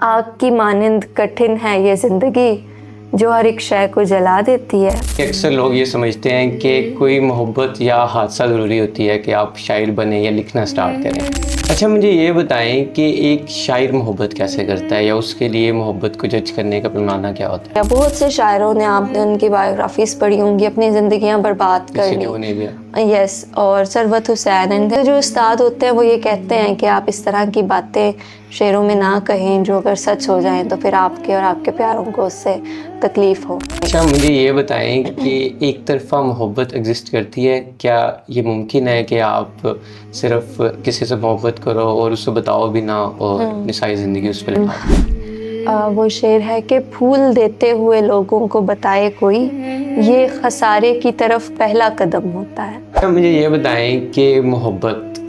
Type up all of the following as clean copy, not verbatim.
आग की मानिंद कठिन है ये ज़िंदगी जो हर एक शय को जला देती है। अक्सर लोग ये समझते हैं कि कोई मोहब्बत या हादसा ज़रूरी होती है कि आप शायर बने या लिखना स्टार्ट करें। अच्छा, मुझे ये बताएं कि एक शायर मोहब्बत कैसे करता है या उसके लिए मोहब्बत को जज करने का पैमाना क्या होता है? बहुत से शायरों ने, आपने उनकी बायोग्राफीज़ पढ़ी होंगी, अपनी ज़िंदगियां बर्बाद कर ली। यस, और सरवत हुसैन एंड जो उस्ताद होते हैं वो ये कहते हैं कि आप इस तरह की बातें शेरों में ना कहें जो अगर सच हो जाएं तो फिर आपके और आपके प्यारों को उससे तकलीफ़ हो। अच्छा, मुझे ये बताएं कि एक तरफा मोहब्बत एग्जिस्ट करती है, क्या ये मुमकिन है कि आप सिर्फ किसी से मोहब्बत करो और उससे बताओ भी ना और अपनी सारी ज़िंदगी उस पर लगा दो? वो शेर है कि फूल देते हुए लोगों को बताए कोई, ये खसारे की तरफ पहला कदम होता है। अच्छा, मुझे ये बताएं कि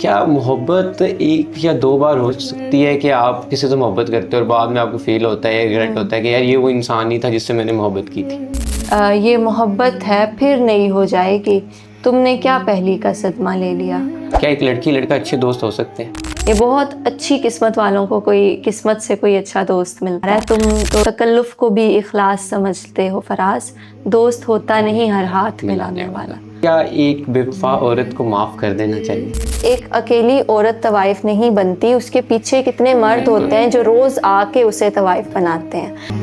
क्या मोहब्बत एक या दो बार हो सकती है कि आप किसी से मोहब्बत करते हो और बाद में आपको फील होता है, रिग्रेट होता है कि यार ये वो इंसान ही था जिससे मैंने मोहब्बत की थी? ये मोहब्बत है फिर नहीं हो जाएगी, तुमने क्या पहली का सदमा ले लिया। क्या एक लड़की लड़का अच्छे दोस्त हो सकते हैं? ये बहुत अच्छी किस्मत वालों को कोई किस्मत से कोई अच्छा दोस्त मिलता है। तुम तो तकल्लुफ़ को भी इखलास समझते हो फराज, दोस्त होता नहीं हर हाथ मिलाने वाला। क्या एक बेवफा औरत को माफ़ कर देना चाहिए? एक अकेली औरत तवाइफ नहीं बनती, उसके पीछे कितने मर्द होते हैं जो रोज़ आके उसे तवाइफ बनाते हैं।